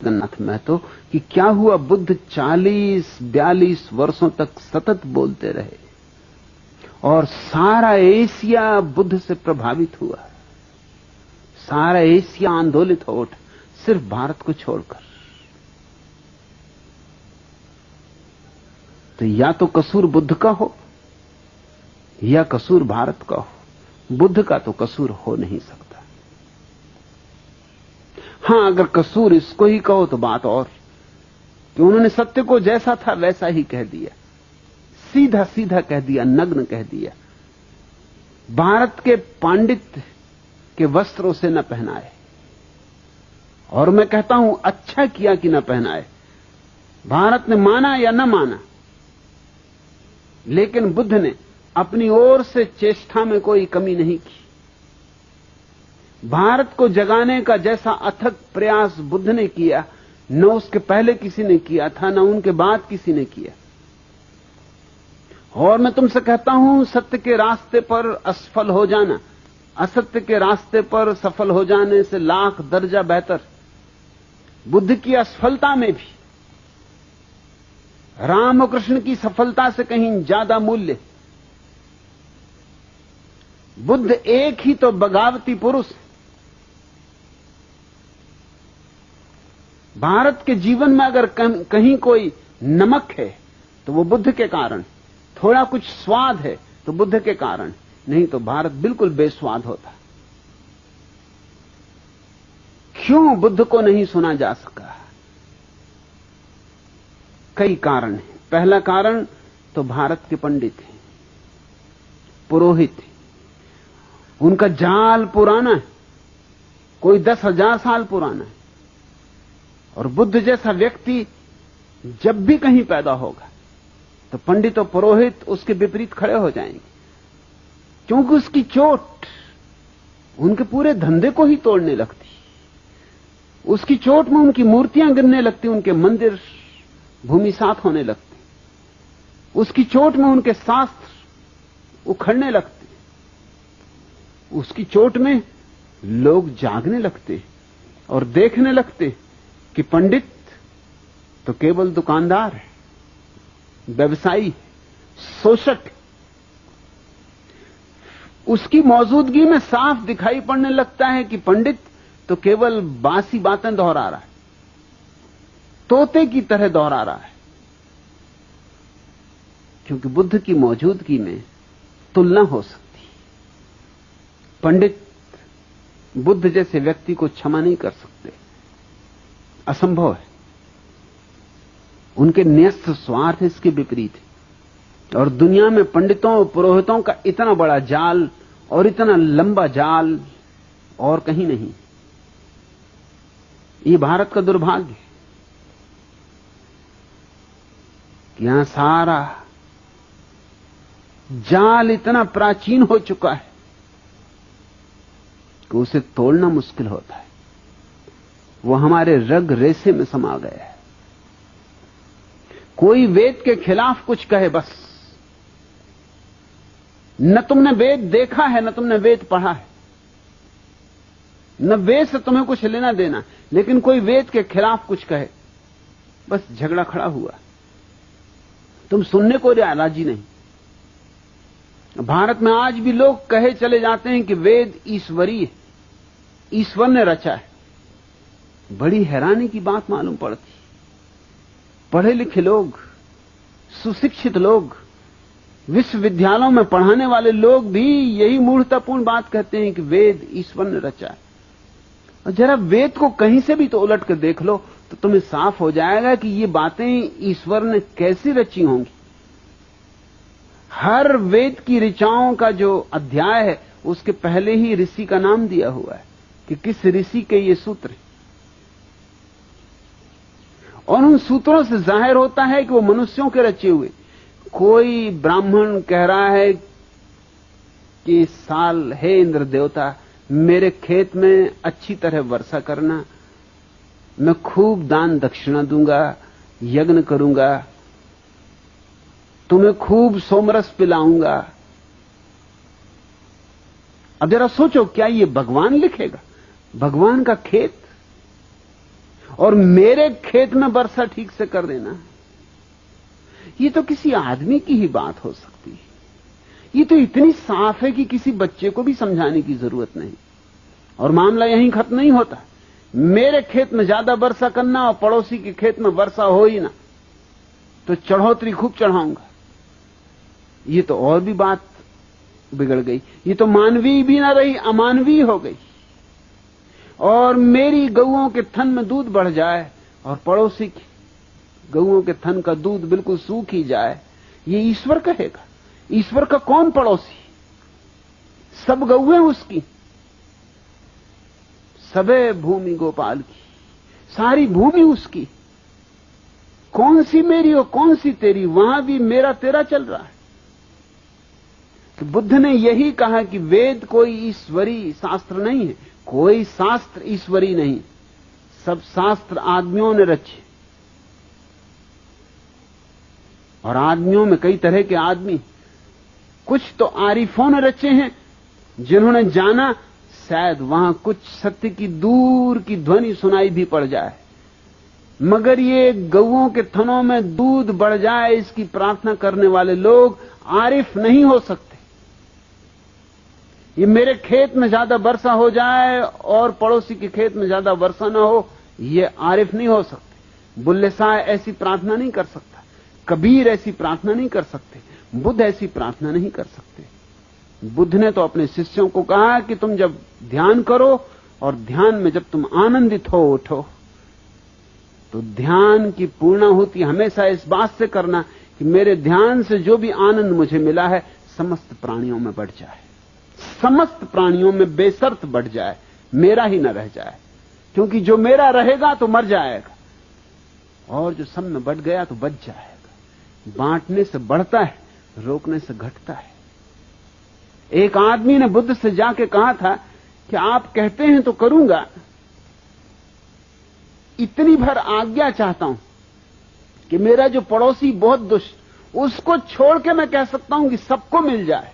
जगन्नाथ महतो कि क्या हुआ, बुद्ध 40-42 वर्षों तक सतत बोलते रहे और सारा एशिया बुद्ध से प्रभावित हुआ। सारा एशिया आंदोलित हो उठा, सिर्फ भारत को छोड़कर। तो या तो कसूर बुद्ध का हो या कसूर भारत का हो। बुद्ध का तो कसूर हो नहीं सकता। हां, अगर कसूर इसको ही कहो तो बात और कि उन्होंने सत्य को जैसा था वैसा ही कह दिया, सीधा सीधा कह दिया, नग्न कह दिया। भारत के पांडित्य के वस्त्रों से न पहनाए, और मैं कहता हूं अच्छा किया कि न पहनाए। भारत ने माना या न माना, लेकिन बुद्ध ने अपनी ओर से चेष्टा में कोई कमी नहीं की। भारत को जगाने का जैसा अथक प्रयास बुद्ध ने किया, न उसके पहले किसी ने किया था, न उनके बाद किसी ने किया। और मैं तुमसे कहता हूं, सत्य के रास्ते पर असफल हो जाना असत्य के रास्ते पर सफल हो जाने से लाख दर्जा बेहतर। बुद्ध की असफलता में भी राम और कृष्ण की सफलता से कहीं ज्यादा मूल्य। बुद्ध एक ही तो बगावती पुरुष। भारत के जीवन में अगर कहीं कोई नमक है तो वो बुद्ध के कारण, थोड़ा कुछ स्वाद है तो बुद्ध के कारण, नहीं तो भारत बिल्कुल बेस्वाद होता। क्यों बुद्ध को नहीं सुना जा सका? कई कारण हैं। पहला कारण तो भारत के पंडित हैं, पुरोहित हैं। उनका जाल पुराना है, कोई 10,000 साल पुराना है। और बुद्ध जैसा व्यक्ति जब भी कहीं पैदा होगा तो पंडित और पुरोहित उसके विपरीत खड़े हो जाएंगे, क्योंकि उसकी चोट उनके पूरे धंधे को ही तोड़ने लगती। उसकी चोट में उनकी मूर्तियां गिरने लगती, उनके मंदिर भूमिसात होने लगते, उसकी चोट में उनके शास्त्र उखड़ने लगते, उसकी चोट में लोग जागने लगते और देखने लगते कि पंडित तो केवल दुकानदार है, व्यवसायी, शोषक। उसकी मौजूदगी में साफ दिखाई पड़ने लगता है कि पंडित तो केवल बासी बातें दोहरा रहा है, तोते की तरह दोहरा रहा है। क्योंकि बुद्ध की मौजूदगी में तुलना हो सकती। पंडित बुद्ध जैसे व्यक्ति को क्षमा नहीं कर सकते, असंभव है। उनके न्यस्त स्वार्थ इसके विपरीत है। और दुनिया में पंडितों और पुरोहितों का इतना बड़ा जाल और इतना लंबा जाल और कहीं नहीं। ये भारत का दुर्भाग्य है कि यहां सारा जाल इतना प्राचीन हो चुका है कि उसे तोड़ना मुश्किल होता है। वो हमारे रग रेशे में समा गया है। कोई वेद के खिलाफ कुछ कहे, बस न तुमने वेद देखा है, न तुमने वेद पढ़ा है, न वेद से तुम्हें कुछ लेना देना, लेकिन कोई वेद के खिलाफ कुछ कहे, बस झगड़ा खड़ा हुआ। तुम सुनने को राजी नहीं। भारत में आज भी लोग कहे चले जाते हैं कि वेद ईश्वरीय, ईश्वर ने रचा है। बड़ी हैरानी की बात मालूम पड़ती। पढ़े लिखे लोग, सुशिक्षित लोग, विश्वविद्यालयों में पढ़ाने वाले लोग भी यही मूर्खतापूर्ण बात कहते हैं कि वेद ईश्वर ने रचा है। और जरा वेद को कहीं से भी तो उलट कर देख लो तो तुम्हें साफ हो जाएगा कि ये बातें ईश्वर ने कैसी रची होंगी। हर वेद की ऋचाओं का जो अध्याय है उसके पहले ही ऋषि का नाम दिया हुआ है कि किस ऋषि के ये सूत्र हैं। और उन सूत्रों से जाहिर होता है कि वो मनुष्यों के रचे हुए। कोई ब्राह्मण कह रहा है कि साल हे इंद्र देवता, मेरे खेत में अच्छी तरह वर्षा करना, मैं खूब दान दक्षिणा दूंगा, यज्ञ करूंगा, तुम्हें खूब सोमरस पिलाऊंगा। अब जरा सोचो, क्या ये भगवान लिखेगा? भगवान का खेत। और मेरे खेत में वर्षा ठीक से कर देना, ये तो किसी आदमी की ही बात हो सकती है। ये तो इतनी साफ है कि किसी बच्चे को भी समझाने की जरूरत नहीं। और मामला यहीं खत्म नहीं होता। मेरे खेत में ज्यादा वर्षा करना और पड़ोसी के खेत में वर्षा हो ही ना, तो चढ़ोतरी खूब चढ़ाऊंगा। ये तो और भी बात बिगड़ गई। ये तो मानवीय भी ना रही, अमानवीय हो गई। और मेरी गऊओं के थन में दूध बढ़ जाए और पड़ोसी की गऊओं के थन का दूध बिल्कुल सूख ही जाए, ये ईश्वर कहेगा? ईश्वर का कौन पड़ोसी? सब गऊएं उसकी, सबे भूमि गोपाल की, सारी भूमि उसकी। कौन सी मेरी और कौन सी तेरी? वहां भी मेरा तेरा चल रहा है। तो बुद्ध ने यही कहा कि वेद कोई ईश्वरी शास्त्र नहीं है, कोई शास्त्र ईश्वरी नहीं, सब शास्त्र आदमियों ने रचे। और आदमियों में कई तरह के आदमी, कुछ तो आरिफों ने रचे हैं, जिन्होंने जाना शायद वहां कुछ सत्य की दूर की ध्वनि सुनाई भी पड़ जाए, मगर ये गऊओं के थनों में दूध बढ़ जाए इसकी प्रार्थना करने वाले लोग आरिफ नहीं हो सकते। ये मेरे खेत में ज्यादा वर्षा हो जाए और पड़ोसी के खेत में ज्यादा वर्षा ना हो, ये आरिफ नहीं हो सकते। बुल्ले शाह ऐसी प्रार्थना नहीं कर सकता, कबीर ऐसी प्रार्थना नहीं कर सकते, बुद्ध ऐसी प्रार्थना नहीं कर सकते। बुद्ध ने तो अपने शिष्यों को कहा कि तुम जब ध्यान करो और ध्यान में जब तुम आनंदित हो उठो, तो ध्यान की पूर्णाहुति हमेशा इस बात से करना कि मेरे ध्यान से जो भी आनंद मुझे मिला है समस्त प्राणियों में बढ़ जाए, समस्त प्राणियों में बेशर्त बढ़ जाए, मेरा ही न रह जाए। क्योंकि जो मेरा रहेगा तो मर जाएगा और जो सब में बढ़ गया तो बच जाएगा। बांटने से बढ़ता है, रोकने से घटता है। एक आदमी ने बुद्ध से जाके कहा था कि आप कहते हैं तो करूंगा, इतनी भर आज्ञा चाहता हूं कि मेरा जो पड़ोसी बहुत दुष्ट, उसको छोड़ के मैं कह सकता हूं कि सबको मिल जाए।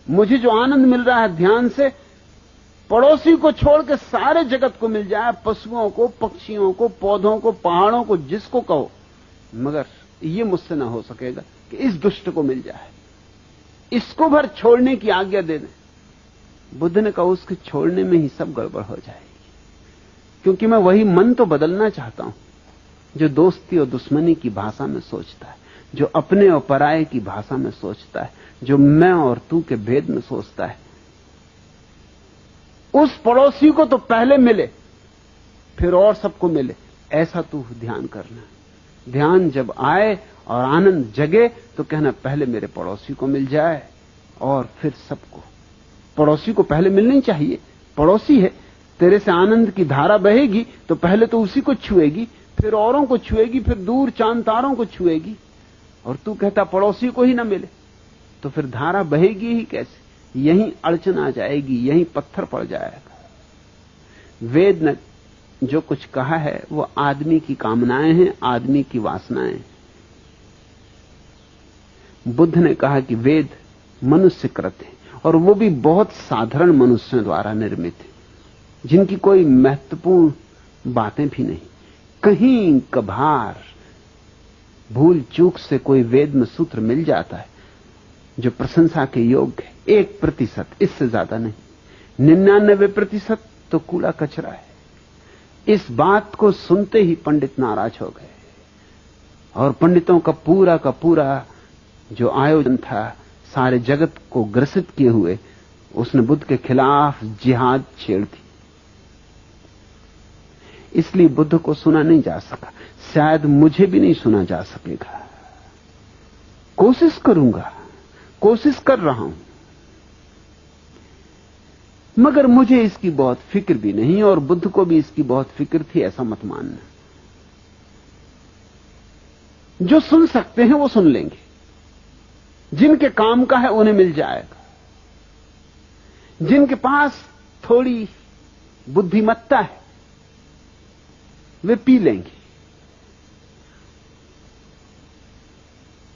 मुझे जो आनंद मिल रहा है ध्यान से, पड़ोसी को छोड़ के सारे जगत को मिल जाए, पशुओं को, पक्षियों को, पौधों को, पहाड़ों को, जिसको कहो, मगर ये मुझसे ना हो सकेगा कि इस दुष्ट को मिल जाए, इसको भर छोड़ने की आज्ञा दे दें। बुद्ध ने कहा उसके छोड़ने में ही सब गड़बड़ हो जाएगी, क्योंकि मैं वही मन तो बदलना चाहता हूं जो दोस्ती और दुश्मनी की भाषा में सोचता है, जो अपने और पराये की भाषा में सोचता है, जो मैं और तू के भेद में सोचता है। उस पड़ोसी को तो पहले मिले, फिर और सबको मिले, ऐसा तू ध्यान करना। ध्यान जब आए और आनंद जगे तो कहना पहले मेरे पड़ोसी को मिल जाए और फिर सबको। पड़ोसी को पहले मिलनी चाहिए, पड़ोसी है, तेरे से आनंद की धारा बहेगी तो पहले तो उसी को छुएगी, फिर औरों को छुएगी, फिर दूर चांद तारों को छुएगी। और तू कहता पड़ोसी को ही ना मिले, तो फिर धारा बहेगी ही कैसे? यहीं अड़चन आ जाएगी, यहीं पत्थर पड़ जाएगा। वेद ने जो कुछ कहा है वो आदमी की कामनाएं हैं, आदमी की वासनाएं। बुद्ध ने कहा कि वेद मनुष्यकृत है, और वो भी बहुत साधारण मनुष्यों द्वारा निर्मित है, जिनकी कोई महत्वपूर्ण बातें भी नहीं। कहीं कभार भूल चूक से कोई वेद में सूत्र मिल जाता है जो प्रशंसा के योग्य है, 1%, इससे ज्यादा नहीं। 99% तो कूड़ा कचरा है। इस बात को सुनते ही पंडित नाराज हो गए, और पंडितों का पूरा जो आयोजन था सारे जगत को ग्रसित किए हुए, उसने बुद्ध के खिलाफ जिहाद छेड़ दी। इसलिए बुद्ध को सुना नहीं जा सका, शायद मुझे भी नहीं सुना जा सकेगा। कोशिश करूंगा, कोशिश कर रहा हूं, मगर मुझे इसकी बहुत फिक्र भी नहीं, और बुद्ध को भी इसकी बहुत फिक्र थी, ऐसा मत मानना। जो सुन सकते हैं वो सुन लेंगे, जिनके काम का है उन्हें मिल जाएगा, जिनके पास थोड़ी बुद्धिमत्ता है वे पी लेंगे।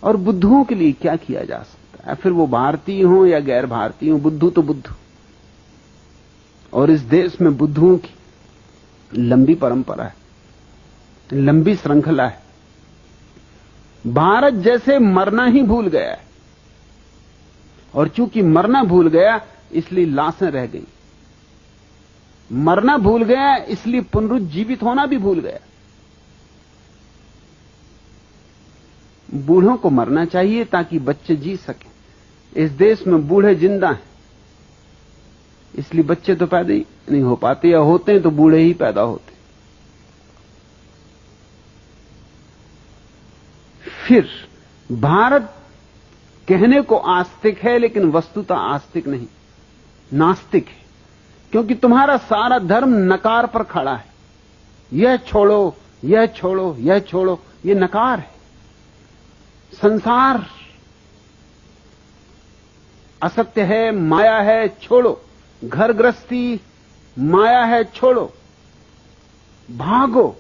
और बुद्धुओं के लिए क्या किया जा सकता है? फिर वो भारतीय हो या गैर भारतीय हो, बुद्धू तो बुद्धू। और इस देश में बुद्धुओं की लंबी परंपरा है, लंबी श्रृंखला है। भारत जैसे मरना ही भूल गया है, और चूंकि मरना भूल गया इसलिए लाशें रह गई। मरना भूल गया इसलिए पुनरुज्जीवित होना भी भूल गया। बूढ़ों को मरना चाहिए ताकि बच्चे जी सकें। इस देश में बूढ़े जिंदा हैं, इसलिए बच्चे तो पैदा ही नहीं हो पाते, या होते हैं तो बूढ़े ही पैदा होते। फिर भारत कहने को आस्तिक है, लेकिन वस्तुतः आस्तिक नहीं, नास्तिक है। क्योंकि तुम्हारा सारा धर्म नकार पर खड़ा है। यह छोड़ो, यह छोड़ो, यह छोड़ो, यह नकार है। संसार असत्य है, माया है, छोड़ो। घर गृहस्थी माया है, छोड़ो, भागो।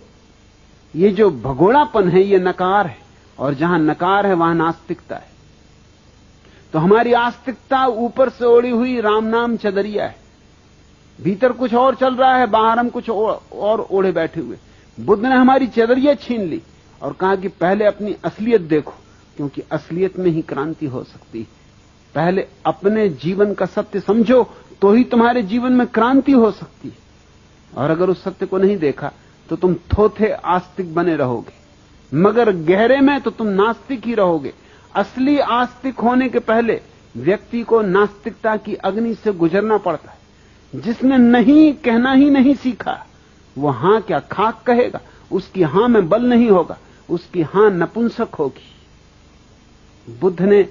ये जो भगोड़ापन है ये नकार है, और जहां नकार है वहां नास्तिकता है। तो हमारी आस्तिकता ऊपर से ओढ़ी हुई राम नाम चदरिया है, भीतर कुछ और चल रहा है, बाहर हम कुछ और ओढ़े बैठे हुए। बुद्ध ने हमारी चदरिया छीन ली और कहा कि पहले अपनी असलियत देखो, क्योंकि असलियत में ही क्रांति हो सकती है। पहले अपने जीवन का सत्य समझो, तो ही तुम्हारे जीवन में क्रांति हो सकती है। और अगर उस सत्य को नहीं देखा तो तुम थोथे आस्तिक बने रहोगे, मगर गहरे में तो तुम नास्तिक ही रहोगे। असली आस्तिक होने के पहले व्यक्ति को नास्तिकता की अग्नि से गुजरना पड़ता है। जिसने नहीं कहना ही नहीं सीखा, वो हां क्या खाक कहेगा। उसकी हां में बल नहीं होगा, उसकी हां नपुंसक होगी। बुद्ध ने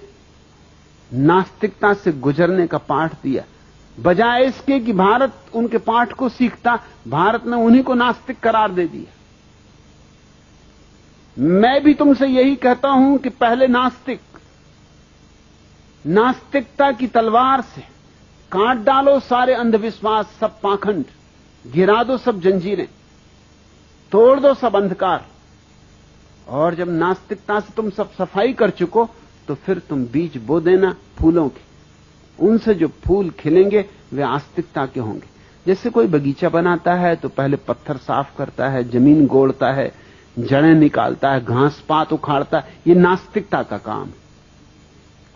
नास्तिकता से गुजरने का पाठ दिया, बजाय इसके कि भारत उनके पाठ को सीखता, भारत ने उन्हीं को नास्तिक करार दे दिया। मैं भी तुमसे यही कहता हूं कि पहले नास्तिकता की तलवार से काट डालो सारे अंधविश्वास, सब पाखंड, गिरा दो सब जंजीरें, तोड़ दो सब अंधकार। और जब नास्तिकता से तुम सब सफाई कर चुको तो फिर तुम बीज बो देना फूलों के। उनसे जो फूल खिलेंगे वे आस्तिकता के होंगे। जैसे कोई बगीचा बनाता है तो पहले पत्थर साफ करता है, जमीन गोड़ता है, जड़ें निकालता है, घास पात उखाड़ता है, ये नास्तिकता का काम है।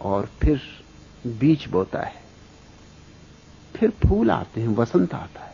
और फिर बीज बोता है, फिर फूल आते हैं, वसंत आता है।